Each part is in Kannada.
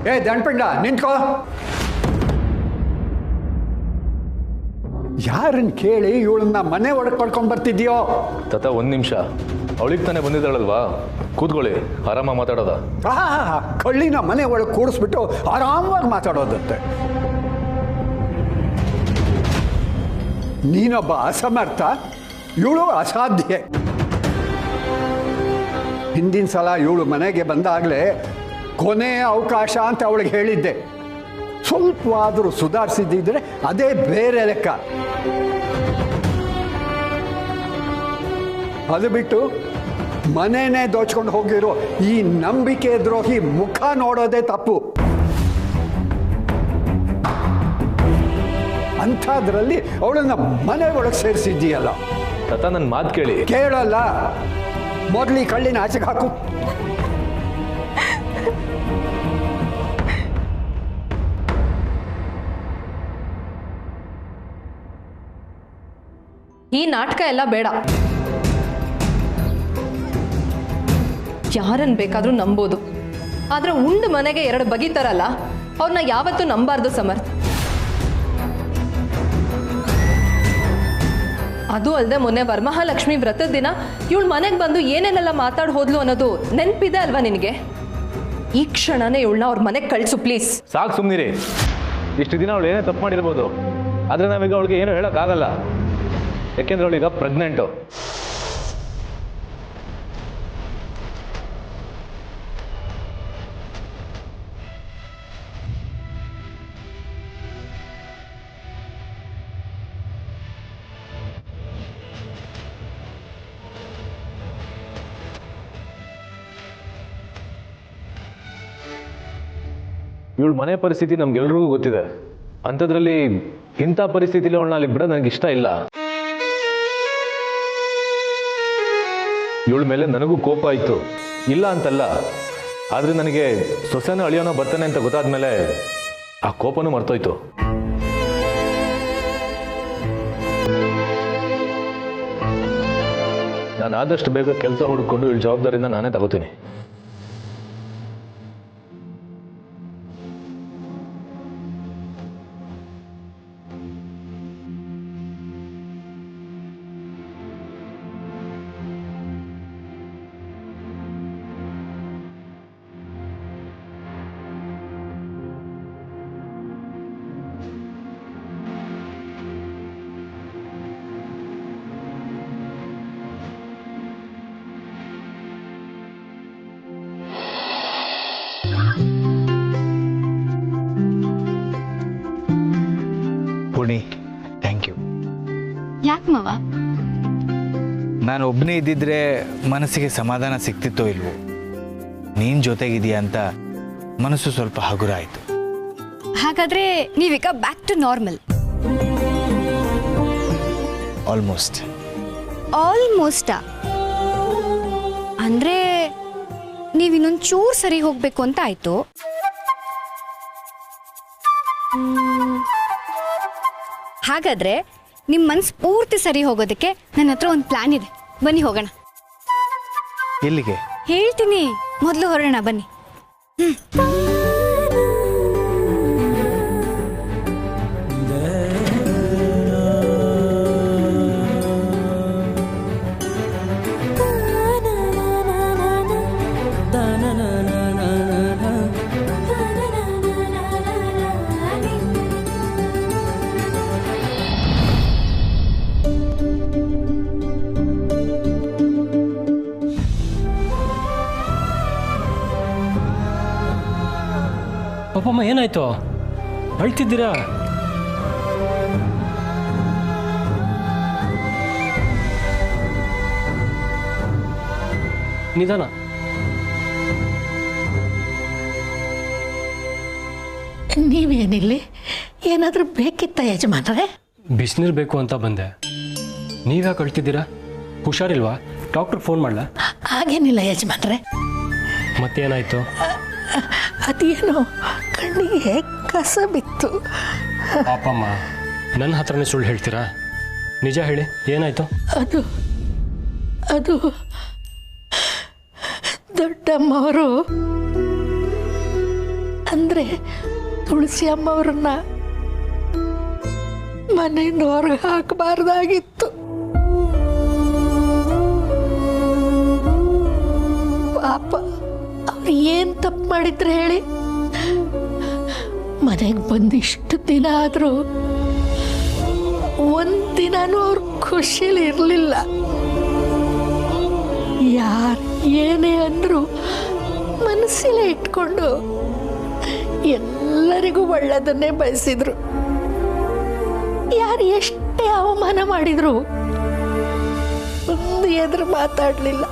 ಏ ದಂಡ್ಪಿಂಡ ನಿಂತ್ಕೋ. ಯಾರನ್ನ ಕೇಳಿ ಇವಳನ್ನ ಮನೆ ಒಳಗೆ ಕರ್ಕೊಂಡ್ ಬರ್ತಿದ್ಯೋ? ತಾತ ಒಂದು ನಿಮಿಷ, ಅವಳಿಗೆ ತಾನೇ ಬಂದಿದ್ದಾಳಲ್ವಾ, ಕೂತ್ಕೊಳ್ಳಿ, ಆರಾಮಾಗಿ ಮಾತಾಡೋದ. ಕಳ್ಳಿನ ಮನೆ ಒಳಗೆ ಕೂಡಿಸ್ಬಿಟ್ಟು ಆರಾಮವಾಗಿ ಮಾತಾಡೋದಂತೆ. ನೀನೊಬ್ಬ ಅಸಮರ್ಥ, ಇವಳು ಅಸಾಧ್ಯ. ಹಿಂದಿನ ಸಲ ಇವಳು ಮನೆಗೆ ಬಂದಾಗಲೇ ಕೊನೆಯ ಅವಕಾಶ ಅಂತ ಅವಳಿಗೆ ಹೇಳಿದ್ದೆ. ಸ್ವಲ್ಪ ಆದರೂ ಸುಧಾರಿಸಿದ್ದಿದ್ರೆ ಅದೇ ಬೇರೆ ಲೆಕ್ಕ. ಅದು ಬಿಟ್ಟು ಮನೆಯೇ ದೋಚ್ಕೊಂಡು ಹೋಗಿರೋ ಈ ನಂಬಿಕೆ ದ್ರೋಹಿ ಮುಖ ನೋಡೋದೇ ತಪ್ಪು. ಅಂಥದ್ರಲ್ಲಿ ಅವಳನ್ನ ಮನೆ ಒಳಗೆ ಸೇರಿಸಿದ್ದೀಯಲ್ಲ. ತಾತ ನನ್ನ ಮಾತು ಕೇಳಿ. ಕೇಳಲ್ಲ, ಮೊದಲು ಈ ಕಳ್ಳಿನ ಆಚೆಗೆ ಹಾಕು. ಈ ನಾಟಕ ಎಲ್ಲ ಬೇಡ. ಯಾರನ್ನು ಬೇಕಾದರೂ ನಂಬೋದು, ಆದರೆ ಉಂಡು ಮನೆಗೆ ಎರಡು ಬಗಿತಾರಲ್ಲ, ಅವ್ರನ್ನ ಯಾವತ್ತೂ ನಂಬಾರ್ದು ಸಮರ್ಥ. ಅದು ಅಲ್ಲದೆ ಮೊನ್ನೆ ವರಮಹಾಲಕ್ಷ್ಮಿ ವ್ರತದ ದಿನ ಇವಳು ಮನೆಗೆ ಬಂದು ಏನೇನೆಲ್ಲ ಮಾತಾಡಿ ಹೋದ್ಲು ಅನ್ನೋದು ನೆನಪಿದೆ ಅಲ್ವಾ ನಿನಗೆ? ಈ ಕ್ಷಣನೇ ಇವಳನ್ನ ಅವ್ರ ಮನೆಗೆ ಕಳಿಸು ಪ್ಲೀಸ್. ಸಾಕು, ಸುಮ್ಮನಿರಿ. ಇಷ್ಟು ದಿನ ಅವಳು ಏನೇ ತಪ್ಪು ಮಾಡಿರ್ಬೋದು, ಆದರೆ ನಾವೀಗ ಅವಳಿಗೆ ಏನೂ ಹೇಳೋಕ್ಕಾಗಲ್ಲ. ಯಾಕೆಂದ್ರೆ ಅವಳೀಗ ಪ್ರೆಗ್ನೆಂಟು. ಇವಳು ಮನೆ ಪರಿಸ್ಥಿತಿ ನಮ್ಗೆಲ್ರಿಗೂ ಗೊತ್ತಿದೆ. ಅಂಥದ್ರಲ್ಲಿ ಇಂಥ ಪರಿಸ್ಥಿತಿಲಿ ಅವಳನ್ನ ಅಲ್ಲಿ ಬಿಡೋದು ನನಗೆ ಇಷ್ಟ ಇಲ್ಲ. ಇವಳ ಮೇಲೆ ನನಗೂ ಕೋಪ ಆಯಿತು, ಇಲ್ಲ ಅಂತಲ್ಲ. ಆದರೆ ನನಗೆ ಸೊಸೆನೋ ಅಳಿಯೋನೋ ಬರ್ತಾನೆ ಅಂತ ಗೊತ್ತಾದ್ಮೇಲೆ ಆ ಕೋಪನೂ ಮರ್ತೋಯ್ತು. ನಾನು ಆದಷ್ಟು ಬೇಗ ಕೆಲಸ ಹುಡ್ಕೊಂಡು ಇವಳ ಜವಾಬ್ದಾರಿನ ನಾನೇ ತಗೋತೀನಿ. ಪುಣಿ, ಥ್ಯಾಂಕ್ ಯು. ಯಾಕೆ ಮಾವ? ನಾನು ಒಬ್ಬನೇ ಇದ್ದಿದ್ರೆ ಮನಸ್ಸಿಗೆ ಸಮಾಧಾನ ಸಿಗ್ತಿತ್ತೋ ಇಲ್ವೋ. ನೀನು ಜೊತೆಗಿದೆಯಾ ಅಂತ ಮನಸ್ಸು ಸ್ವಲ್ಪ ಹಗುರ ಆಯಿತು. ಹಾಗಾದ್ರೆ ನೀವೀಗ ಬ್ಯಾಕ್ ಟು ನಾರ್ಮಲ್? ಆಲ್ಮೋಸ್ಟ್. ಆಲ್ಮೋಸ್ಟಾ? ಅಂದ್ರೆ ನೀವಿನ್ನೊಂದು ಚೂರು ಸರಿ ಹೋಗ್ಬೇಕು ಅಂತ ಆಯ್ತು. ಹಾಗಾದ್ರೆ ನಿಮ್ಮ ಮನಸ್ಸು ಪೂರ್ತಿ ಸರಿ ಹೋಗೋದಕ್ಕೆ ನನ್ನ ಹತ್ರ ಒಂದು ಪ್ಲಾನ್ ಇದೆ. ಬನ್ನಿ ಹೋಗೋಣ. ಎಲ್ಲಿಗೆ? ಹೇಳ್ತೀನಿ, ಮೊದಲು ಹೊರಡೋಣ ಬನ್ನಿ. ಪಾಪಮ್ಮ, ಏನಾಯ್ತು? ಅಳ್ತಿದ್ದೀರಾ? ನಿಧಾನ. ನೀವೇನಿಲ್ಲಿ? ಏನಾದರೂ ಬೇಕಿತ್ತ ಯಜಮಾನ್ರೆ? ಬಿಸಿನೀರು ಬೇಕು ಅಂತ ಬಂದೆ. ನೀವ್ಯಾಕೆ ಅಳ್ತಿದ್ದೀರಾ? ಹುಷಾರಿಲ್ವಾ? ಡಾಕ್ಟ್ರಿಗೆ ಫೋನ್ ಮಾಡಲಾ? ಹಾಗೇನಿಲ್ಲ ಯಜಮಾನ್ರೆ. ಮತ್ತೇನಾಯ್ತು? ಅದೇನೋ ಕಣ್ಣಿಗೆ ಕಸ ಬಿತ್ತು. ಪಾಪಮ್ಮ, ನನ್ನ ಹತ್ರನೇ ಸುಳ್ಳು ಹೇಳ್ತೀರಾ? ನಿಜ ಹೇಳಿ, ಏನಾಯ್ತು? ಅದು ಅದು ದೊಡ್ಡಮ್ಮವರು ಅಂದರೆ ತುಳಸಿ ಅಮ್ಮವ್ರನ್ನ ಮನೆಯಿಂದ ಹೊರಗೆ ಹಾಕಬಾರ್ದಾಗಿತ್ತು. ಪಾಪ ಅವ್ರು ಏನು ತಪ್ಪು ಮಾಡಿದ್ರೆ ಹೇಳಿ? ಮನೆಗೆ ಬಂದಿಷ್ಟು ದಿನ ಆದರೂ ಒಂದಿನೂ ಅವ್ರು ಖುಷಿಲಿ ಇರಲಿಲ್ಲ. ಯಾರು ಏನೇ ಅಂದರೂ ಮನಸ್ಸಲ್ಲೇ ಇಟ್ಕೊಂಡು ಎಲ್ಲರಿಗೂ ಒಳ್ಳೆಯದನ್ನೇ ಬಯಸಿದ್ರು. ಯಾರು ಎಷ್ಟೇ ಅವಮಾನ ಮಾಡಿದ್ರು ಒಂದು ಎದುರು ಮಾತಾಡಲಿಲ್ಲ.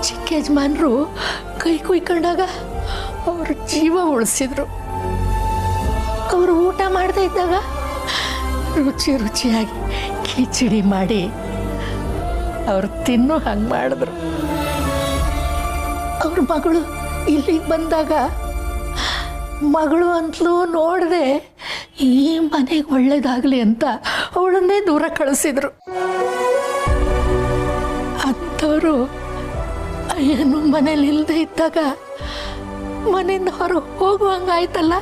ಚಿಕ್ಕ ಯಜಮಾನರು ಕೈ ಕುಯ್ಕೊಂಡಾಗ ಅವ್ರ ಜೀವ ಉಳಿಸಿದ್ರು. ಅವರು ಊಟ ಮಾಡದೇ ಇದ್ದಾಗ ರುಚಿ ರುಚಿಯಾಗಿ ಕಿಚಡಿ ಮಾಡಿ ಅವ್ರು ತಿನ್ನೋ ಹಂಗೆ ಮಾಡಿದ್ರು. ಅವ್ರ ಮಗಳು ಇಲ್ಲಿಗೆ ಬಂದಾಗ ಮಗಳು ಅಂತಲೂ ನೋಡದೆ ಈ ಮನೆಗೆ ಒಳ್ಳೇದಾಗಲಿ ಅಂತ ಅವಳನ್ನೇ ದೂರ ಕಳಿಸಿದ್ರು. ಅಂಥವರು ಅಯ್ಯನು ಮನೇಲಿ ಇಲ್ಲದೆ ಇದ್ದಾಗ ಮನೆಯಿಂದ ಹೊರಗೆ ಹೋಗುವಂಗಾಯ್ತಲ್ಲ,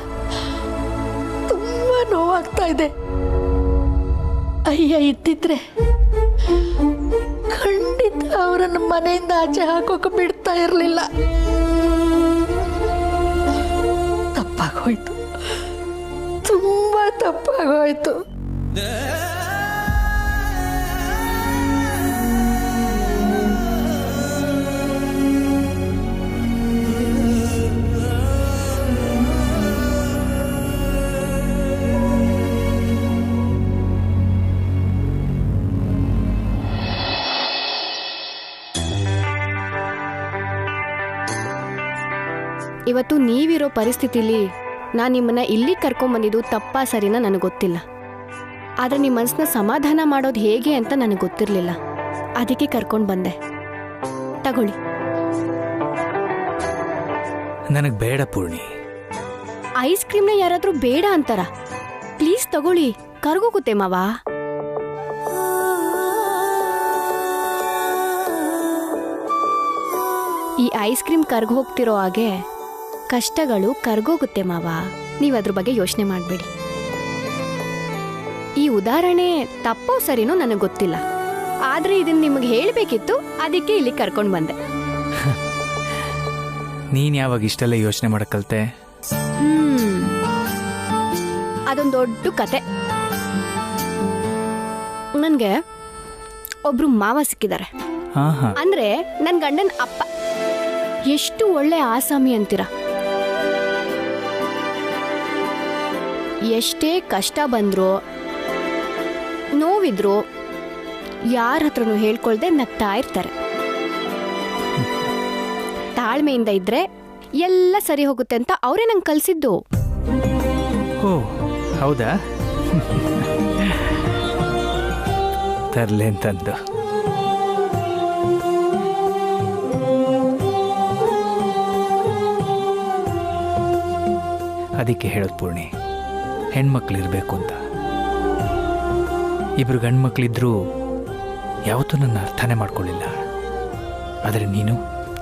ತುಂಬ ನೋವಾಗ್ತಾ ಇದೆ. ಅಯ್ಯ ಇದ್ದಿದ್ರೆ ಖಂಡಿತ ಅವರನ್ನು ಮನೆಯಿಂದ ಆಚೆ ಹಾಕೋಕೆ ಬಿಡ್ತಾ ಇರಲಿಲ್ಲ. ತಪ್ಪಾಗೋಯ್ತು, ತುಂಬ ತಪ್ಪಾಗೋಯ್ತು. ಇವತ್ತು ನೀವಿರೋ ಪರಿಸ್ಥಿತಿಲಿ ನಾನು ನಿಮ್ಮನ್ನ ಇಲ್ಲಿ ಕರ್ಕೊಂಬಂದಿದ್ದು ತಪ್ಪಾ ಸರಿನಾ ನನಗೆ ಗೊತ್ತಿಲ್ಲ. ಆದರೆ ನಿಮ್ಮ ಮನಸ್ಸನ್ನ ಸಮಾಧಾನ ಮಾಡೋದು ಹೇಗೆ ಅಂತ ನನಗೆ ಗೊತ್ತಿರಲಿಲ್ಲ. ಅದಕ್ಕೆ ಕರ್ಕೊಂಡು ಬಂದೆ. ತಗೊಳ್ಳಿ. ನನಗೆ ಬೇಡ ಪೂರ್ಣಿ. ಐಸ್ ಕ್ರೀಮ್ನ ಯಾರಾದರೂ ಬೇಡ ಅಂತಾರ? ಪ್ಲೀಸ್ ತಗೊಳ್ಳಿ, ಕರ್ಗೋಗುತ್ತೆ ಮಾವ. ಈ ಐಸ್ ಕ್ರೀಮ್ ಕರ್ಗ ಹೋಗ್ತಿರೋ ಹಾಗೆ ಕಷ್ಟಗಳು ಕರ್ಗೋಗುತ್ತೆ ಮಾವ. ನೀವು ಅದ್ರ ಬಗ್ಗೆ ಯೋಚನೆ ಮಾಡಬೇಡಿ. ಈ ಉದಾಹರಣೆ ತಪ್ಪೋ ಸರಿನೋ ನನಗೆ ಗೊತ್ತಿಲ್ಲ, ಆದ್ರೆ ಇದನ್ನ ನಿಮಗೆ ಹೇಳಬೇಕಿತ್ತು, ಅದಕ್ಕೆ ಇಲ್ಲಿ ಕರ್ಕೊಂಡು ಬಂದೆ. ನೀನು ಯಾವಾಗ ಇಷ್ಟೆಲ್ಲ ಯೋಚನೆ ಮಾಡಕ್ಕಲ್ತೆ? ಅದೊಂದು ದೊಡ್ಡ ಕತೆ. ನನಗೆ ಒಬ್ರು ಮಾವ ಸಿಕ್ಕಿದ್ದಾರೆ. ಅಂದ್ರೆ ನನ್ನ ಗಂಡನ ಅಪ್ಪ. ಎಷ್ಟು ಒಳ್ಳೆ ಆಸಾಮಿ ಅಂತೀರ. ಎಷ್ಟೇ ಕಷ್ಟ ಬಂದ್ರು ನೋವಿದ್ರು ಯಾರ ಹತ್ರನೂ ಹೇಳ್ಕೊಳ್ದೆ ನಗ್ತಾ ಇರ್ತಾರೆ. ತಾಳ್ಮೆಯಿಂದ ಇದ್ರೆ ಎಲ್ಲ ಸರಿ ಹೋಗುತ್ತೆ ಅಂತ ಅವರೇ ನಂಗೆ ಕಲಿಸಿದ್ದು. ಓ ಹೌದಾ? ತರ್ಲೆ ಅಂತಂದು. ಅದಕ್ಕೆ ಹೇಳೋದು ಪೂರ್ಣಿ, ಹೆಣ್ಮಕ್ಳಿರ್ಬೇಕು ಅಂತ. ಇಬ್ರು ಗಂಡು ಮಕ್ಕಳಿದ್ರೂ ಯಾವತ್ತೂ ನನ್ನ ಅರ್ಥನೇ ಮಾಡ್ಕೊಳ್ಳಿಲ್ಲ. ಆದರೆ ನೀನು?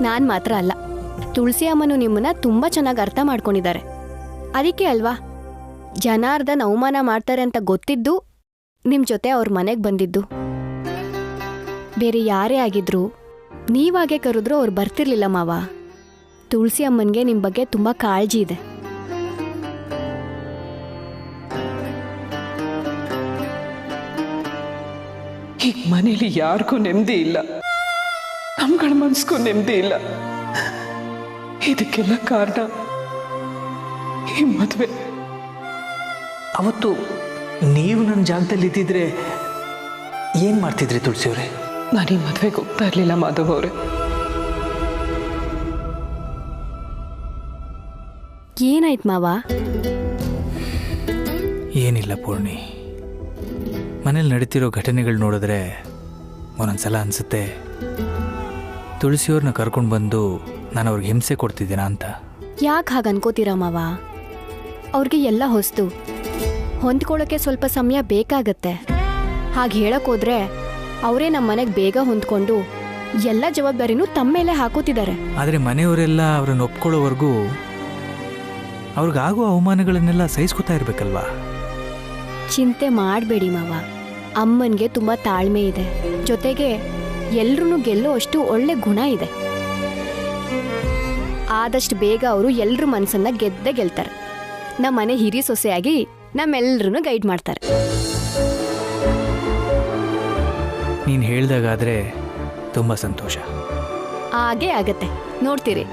ನಾನು ಮಾತ್ರ ಅಲ್ಲ, ತುಳಸಿ ಅಮ್ಮನು ನಿಮ್ಮನ್ನ ತುಂಬಾ ಚೆನ್ನಾಗಿ ಅರ್ಥ ಮಾಡ್ಕೊಂಡಿದ್ದಾರೆ. ಅದಕ್ಕೆ ಅಲ್ವಾ ಜನಾರ್ದನ್ ಅವಮಾನ ಮಾಡ್ತಾರೆ ಅಂತ ಗೊತ್ತಿದ್ದು ನಿಮ್ಮ ಜೊತೆ ಅವ್ರ ಮನೆಗೆ ಬಂದಿದ್ದು. ಬೇರೆ ಯಾರೇ ಆಗಿದ್ರು ನೀವಾಗೆ ಕರೆದ್ರೂ ಅವ್ರು ಬರ್ತಿರ್ಲಿಲ್ಲ ಮಾವ. ತುಳಸಿ ಅಮ್ಮನಿಗೆ ನಿಮ್ಮ ಬಗ್ಗೆ ತುಂಬ ಕಾಳಜಿ ಇದೆ. ಈಗ ಮನೇಲಿ ಯಾರಿಗೂ ನೆಮ್ಮದಿ ಇಲ್ಲ, ನಮ್ಗಳ ಮನ್ಸ್ಗೂ ನೆಮ್ಮದಿ ಇಲ್ಲ. ಇದಕ್ಕೆಲ್ಲ ಕಾರಣ ಈ ಮದುವೆ. ಅವತ್ತು ನೀವು ನನ್ನ ಜಾಗದಲ್ಲಿ ಇದ್ದಿದ್ರೆ ಏನು ಮಾಡ್ತಿದ್ರಿ ತುಳಸಿಯವರೇ? ನಾನು ಈ ಮದುವೆಗೆ ಹೋಗ್ತಾ ಇರಲಿಲ್ಲ ಮಾಧವ್ ಅವರೇ. ಏನಾಯ್ತು ಮಾವ? ಏನಿಲ್ಲ ಪೂರ್ಣಿ, ಮನೇಲಿ ನಡೀತಿರೋ ಘಟನೆಗಳು ನೋಡಿದ್ರೆ ಒಂದೊಂದ್ಸಲ ಅನಿಸುತ್ತೆ ತುಳಸಿಯವ್ರನ್ನ ಕರ್ಕೊಂಡು ಬಂದು ನಾನು ಅವ್ರಿಗೆ ಹಿಂಸೆ ಕೊಡ್ತಿದ್ದೀನ ಅಂತ. ಯಾಕೆ ಹಾಗೆ ಅನ್ಕೋತೀರಾ ಮಾವ? ಅವ್ರಿಗೆ ಎಲ್ಲ ಹೊಸ್ತು, ಹೊಂದ್ಕೊಳ್ಳೋಕ್ಕೆ ಸ್ವಲ್ಪ ಸಮಯ ಬೇಕಾಗತ್ತೆ. ಹಾಗೆ ಹೇಳೋಕ್ಕೋದ್ರೆ ಅವರೇ ನಮ್ಮ ಮನೆಗೆ ಬೇಗ ಹೊಂದ್ಕೊಂಡು ಎಲ್ಲ ಜವಾಬ್ದಾರಿನೂ ತಮ್ಮ ಮೇಲೆ ಹಾಕೋತಿದ್ದಾರೆ. ಆದರೆ ಮನೆಯವರೆಲ್ಲ ಅವ್ರನ್ನ ಒಪ್ಕೊಳ್ಳೋವರೆಗೂ ಅವ್ರಿಗಾಗುವ ಅವಮಾನಗಳನ್ನೆಲ್ಲ ಸಹಿಸ್ಕೊತಾ ಇರ್ಬೇಕಲ್ವಾ? ಚಿಂತೆ ಮಾಡಬೇಡಿ ಮಾವ. ಅಮ್ಮನಿಗೆ ತುಂಬ ತಾಳ್ಮೆ ಇದೆ, ಜೊತೆಗೆ ಎಲ್ರೂ ಗೆಲ್ಲುವಷ್ಟು ಒಳ್ಳೆ ಗುಣ ಇದೆ. ಆದಷ್ಟು ಬೇಗ ಅವರು ಎಲ್ಲರ ಮನಸ್ಸನ್ನ ಗೆದ್ದೇ ಗೆಲ್ತಾರೆ. ನಮ್ಮ ಮನೆ ಹಿರಿ ಸೊಸೆಯಾಗಿ ನಮ್ಮೆಲ್ಲರೂ ಗೈಡ್ ಮಾಡ್ತಾರೆ. ನೀನು ಹೇಳ್ದಾಗಾದ್ರೆ ತುಂಬ ಸಂತೋಷ. ಹಾಗೇ ಆಗತ್ತೆ, ನೋಡ್ತೀರಿ.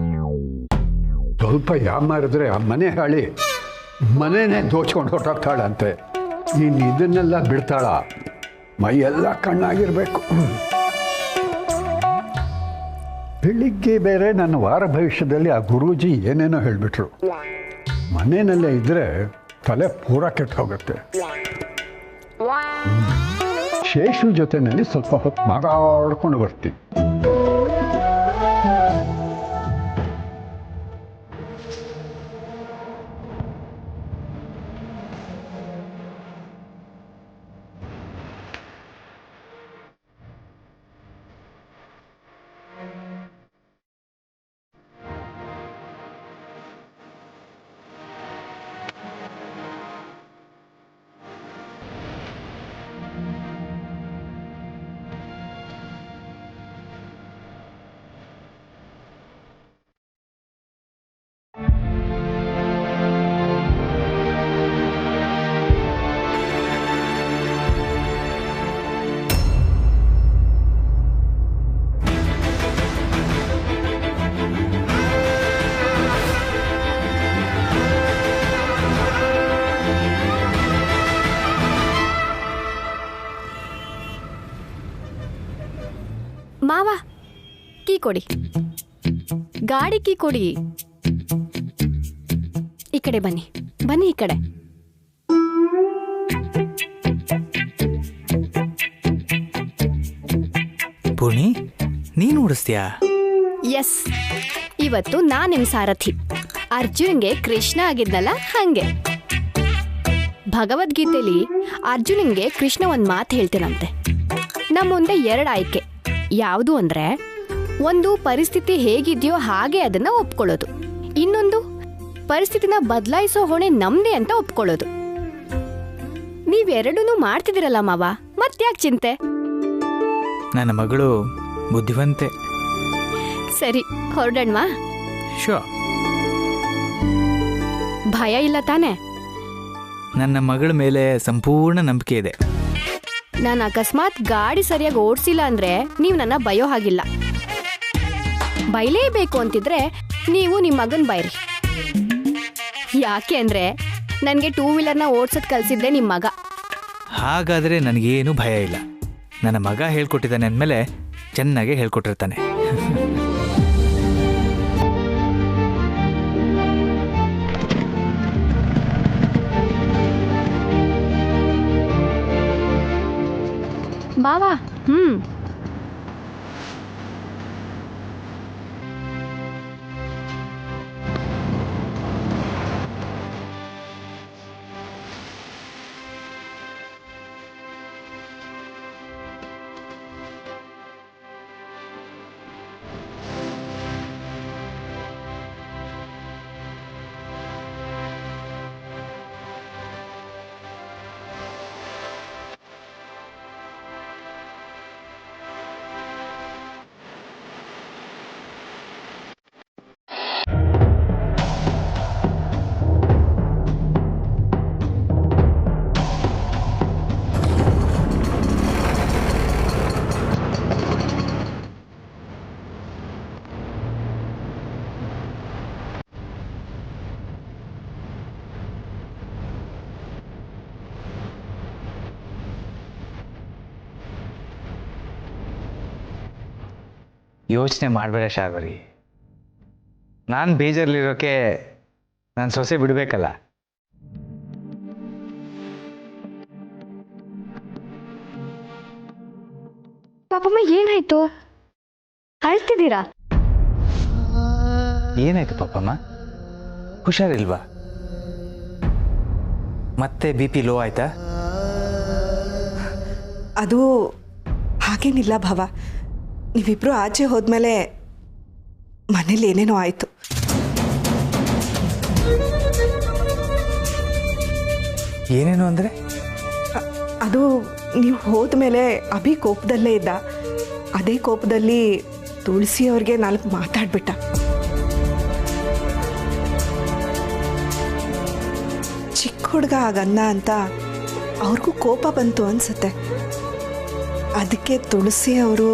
ಅಯ್ಯೋ, ಸ್ವಲ್ಪ ಯಾಮಾರಿದ್ರೆ ಆ ಮನೆ ಹಾಳಿ ಮನೆನೇ ದೋಚ್ಕೊಂಡು ಹೊರಟಾಗ್ತಾಳಂತೆ. ನೀನು ಇದನ್ನೆಲ್ಲ ಬಿಡ್ತಾಳ? ಮೈಯೆಲ್ಲ ಕಣ್ಣಾಗಿರ್ಬೇಕು. ಬೆಳಿಗ್ಗೆ ಬೇರೆ ನನ್ನ ವಾರ ಭವಿಷ್ಯದಲ್ಲಿ ಆ ಗುರೂಜಿ ಏನೇನೋ ಹೇಳಿಬಿಟ್ರು. ಮನೆಯಲ್ಲೇ ಇದ್ದರೆ ತಲೆ ಪೂರ ಕೆಟ್ಟು ಹೋಗುತ್ತೆ. ಶೇಷು ಜೊತೆಯಲ್ಲಿ ಸ್ವಲ್ಪ ಹೊತ್ತು ಮಾತಾಡ್ಕೊಂಡು ಬರ್ತೀನಿ. ಮಾವ, ಕೀ ಕೊಡಿ, ಗಾಡಿ ಕೀ ಕೊಡಿ. ಈ ಕಡೆ ಬನ್ನಿ, ಬನ್ನಿ ಈ ಕಡೆ. ಪೂರ್ಣಿ, ನೀನು ಓಡಿಸ್ತೀಯಾ? ಎಸ್, ಇವತ್ತು ನಾನು ನಿಮ್ಮ ಸಾರಥಿ. ಅರ್ಜುನ್ಗೆ ಕೃಷ್ಣ ಆಗಿದ್ನಲ್ಲ ಹಂಗೆ. ಭಗವದ್ಗೀತೆಯಲ್ಲಿ ಅರ್ಜುನನ್ಗೆ ಕೃಷ್ಣ ಒಂದು ಮಾತು ಹೇಳ್ತೀನಂತೆ. ನಮ್ಮ ಮುಂದೆ 2 ಆಯ್ಕೆ. ಯಾವುದು ಅಂದರೆ, ಒಂದು ಪರಿಸ್ಥಿತಿ ಹೇಗಿದೆಯೋ ಹಾಗೆ ಅದನ್ನು ಒಪ್ಕೊಳ್ಳೋದು, ಇನ್ನೊಂದು ಪರಿಸ್ಥಿತಿನ ಬದಲಾಯಿಸೋ ಹೊಣೆ ನಮ್ದೇ ಅಂತ ಒಪ್ಕೊಳ್ಳೋದು. ನೀವೆರಡೂ ಮಾಡ್ತಿದ್ದೀರಲ್ಲ ಮಾವ, ಮತ್ತ್ಯಾಕೆ ಚಿಂತೆ? ನನ್ನ ಮಗಳು ಬುದ್ಧಿವಂತೆ. ಸರಿ, ಹೊರಡಣ್ವಾ? ಶೋ. ಭಯ ಇಲ್ಲ ತಾನೆ? ನನ್ನ ಮಗಳ ಮೇಲೆ ಸಂಪೂರ್ಣ ನಂಬಿಕೆ ಇದೆ. ನಾನು ಅಕಸ್ಮಾತ್ ಗಾಡಿ ಸರಿಯಾಗಿ ಓಡಿಸಿಲ್ಲ ಅಂದ್ರೆ ನೀವು ನನ್ನ ಬಯೋ ಹಾಗಿಲ್ಲ. ಬೈಲೇಬೇಕು ಅಂತಿದ್ರೆ ನೀವು ನಿಮ್ಮ ಮಗನ್ ಬೈರಿ. ಯಾಕೆ ಅಂದ್ರೆ ನನಗೆ 2 ವೀಲರ್ನ ಓಡಿಸೋದು ಕಲಿಸಿದ್ದೆ ನಿಮ್ಮ ಮಗ. ಹಾಗಾದರೆ ನನಗೇನು ಭಯ ಇಲ್ಲ. ನನ್ನ ಮಗ ಹೇಳ್ಕೊಟ್ಟಿದ್ದಾನೆ ಅಂದಮೇಲೆ ಚೆನ್ನಾಗೇ ಹೇಳ್ಕೊಟ್ಟಿರ್ತಾನೆ. ಬಾವಾ. ಯೋಚನೆ ಮಾಡಬೇಡ ಶಾರ್ವರಿ. ನಾನು ಬೇಜಾರಲ್ಲಿರೋಕ್ಕೆ ನಾನು ಸೊಸೆ ಬಿಡಬೇಕಲ್ಲ. ಪಾಪಮ್ಮ ಏನಾಯ್ತು? ಅಳ್ತಿದ್ದೀರಾ? ಏನಾಯ್ತು ಪಾಪಮ್ಮ? ಹುಷಾರಿಲ್ವಾ? ಮತ್ತೆ ಬಿ ಪಿ ಲೋ ಆಯ್ತಾ? ಅದು ಹಾಗೇನಿಲ್ಲ ಭಾವ, ನೀವಿಬ್ರು ಆಚೆ ಹೋದ್ಮೇಲೆ ಮನೇಲಿ ಏನೇನೋ ಆಯಿತು. ಏನೇನು ಅಂದರೆ? ಅದು ನೀವು ಹೋದ್ಮೇಲೆ ಅಭಿ ಕೋಪದಲ್ಲೇ ಇದ್ದ. ಅದೇ ಕೋಪದಲ್ಲಿ ತುಳಸಿ ಅವ್ರಿಗೆ 4 ಮಾತಾಡ್ಬಿಟ್ಟ. ಚಿಕ್ಕ ಹುಡುಗ ಆಗನ್ನ ಅಂತ ಅವ್ರಿಗೂ ಕೋಪ ಬಂತು ಅನ್ಸುತ್ತೆ. ಅದಕ್ಕೆ ತುಳಸಿಯವರು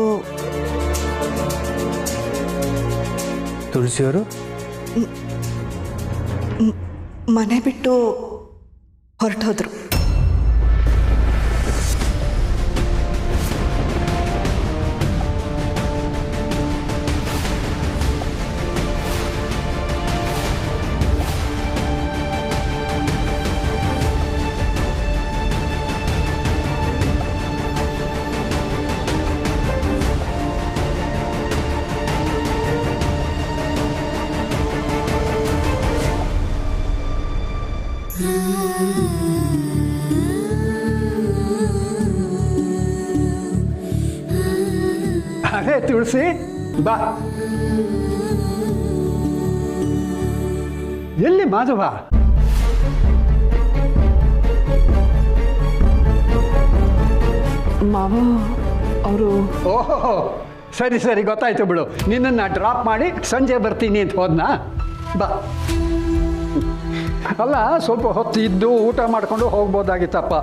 ಮನೆ ಬಿಟ್ಟು ಹೊರಟೋದ್ರು. ಅದೇ ತುಳಸಿ, ಬಾ. ಎಲ್ಲಿ ಮಾಧವ? ಮಾವ ಅವರು ಓಹೋ, ಸರಿ ಸರಿ, ಗೊತ್ತಾಯ್ತು ಬಿಡು. ನಿನ್ನನ್ನು ಡ್ರಾಪ್ ಮಾಡಿ ಸಂಜೆ ಬರ್ತೀನಿ ಅಂತ ಹೋದ್ನಾ? ಬಾ. ಅಲ್ಲ, ಸ್ವಲ್ಪ ಹೊತ್ತು ಇದ್ದು ಊಟ ಮಾಡಿಕೊಂಡು ಹೋಗ್ಬೋದಾಗಿತ್ತಪ್ಪ.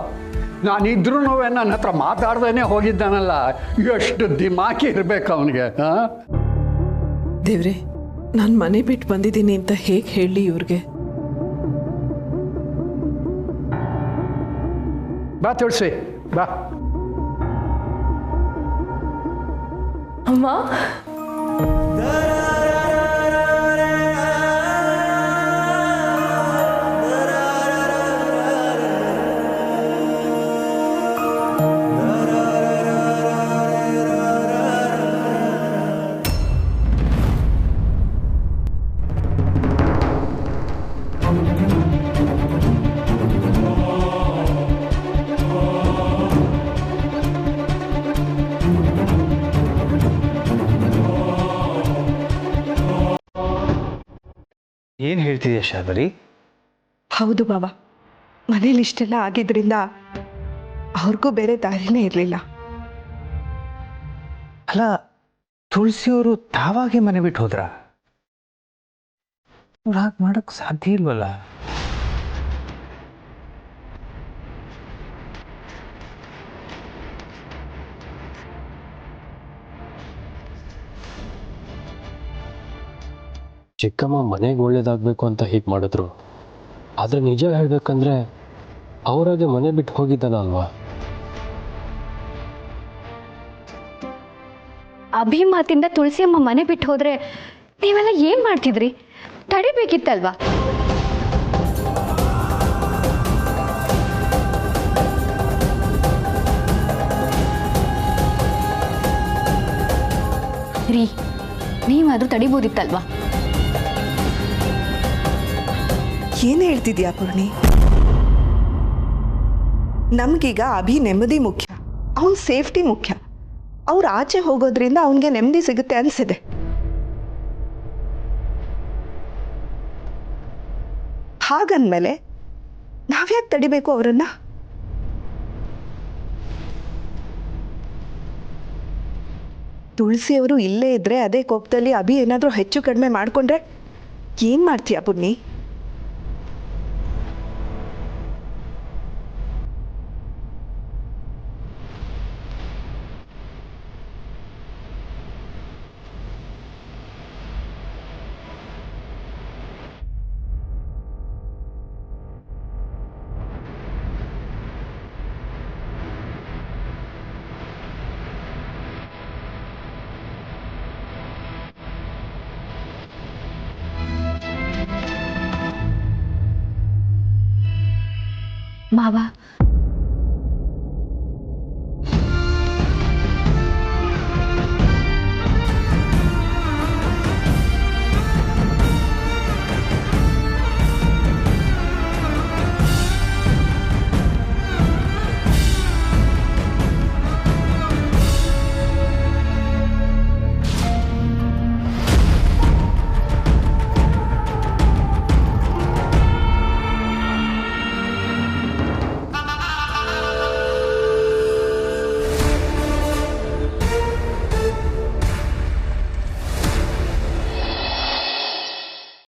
ನಾನಿದ್ರೂ ನನ್ನ ಹತ್ರ ಮಾತಾಡ್ದೇ ಹೋಗಿದ್ದಾನಲ್ಲ, ಎಷ್ಟು ದಿಮಾಕಿ ಇರಬೇಕು ಅವನಿಗೆ. ದೇವ್ರೆ, ನಾನು ಮನೆ ಬಿಟ್ಟು ಬಂದಿದ್ದೀನಿ ಅಂತ ಹೇಗೆ ಹೇಳಿ ಇವ್ರಿಗೆ? ಬಾ ತುಳಸಿ, ಬಾ. ಅಮ್ಮ, ಏನು ಹೇಳ್ತಿದ್ಯಾ ಶಾರ್ವರಿ? ಹೌದು ಬಾಬಾ, ಮನೇಲಿ ಇಷ್ಟೆಲ್ಲ ಆಗಿದ್ರಿಂದ ಅವ್ರಿಗೂ ಬೇರೆ ದಾರಿನೇ ಇರಲಿಲ್ಲ. ಅಲ್ಲ, ತುಳಸಿಯವರು ತಾವಾಗೆ ಮನೆ ಬಿಟ್ಟು ಹೋದ್ರ? ಅವ್ರು ಹಾಗೆ ಮಾಡೋಕ್ಕೆ ಸಾಧ್ಯ ಇಲ್ವಲ್ಲ? ಚಿಕ್ಕಮ್ಮ ಮನೆಗೆ ಒಳ್ಳೇದಾಗಬೇಕು ಅಂತ ಹೀಗೆ ಮಾಡಿದ್ರು. ಆದರೆ ನಿಜ ಹೇಳಬೇಕಂದ್ರೆ ಅವರಾಗೆ ಮನೆ ಬಿಟ್ಟು ಹೋಗಿದ್ದಲ್ಲ ಅಲ್ವಾ? ಅಭಿ ಮಾತಿಂದ ತುಳಸಿ ಅಮ್ಮ ಮನೆ ಬಿಟ್ಟು ಹೋದ್ರೆ ನೀವೆಲ್ಲ ಏನ್ ಮಾಡ್ತಿದ್ರಿ? ತಡಿಬೇಕಿತ್ತಲ್ವಾ? ರೀ, ನೀವಾದ್ರೂ ತಡಿಬೋದಿತ್ತಲ್ವಾ? ಏನು ಹೇಳ್ತಿದ್ಯಾ ಪೂರ್ಣಿ? ನಮಗೀಗ ಅಭಿ ನೆಮ್ಮದಿ ಮುಖ್ಯ, ಅವನ ಸೇಫ್ಟಿ ಮುಖ್ಯ. ಅವ್ರು ಆಚೆ ಹೋಗೋದ್ರಿಂದ ಅವನಿಗೆ ನೆಮ್ಮದಿ ಸಿಗುತ್ತೆ ಅನಿಸಿದೆ. ಹಾಗಂದ್ಮೇಲೆ ನಾವ್ಯಾಕೆ ತಡಿಬೇಕು ಅವರನ್ನ? ತುಳಸಿಯವರು ಇಲ್ಲೇ ಇದ್ರೆ ಅದೇ ಕೋಪದಲ್ಲಿ ಅಭಿ ಏನಾದರೂ ಹೆಚ್ಚು ಕಡಿಮೆ ಮಾಡಿಕೊಂಡ್ರೆ ಏನು ಮಾಡ್ತೀಯಾ ಪುಣ್ಯ? ಮಾವ,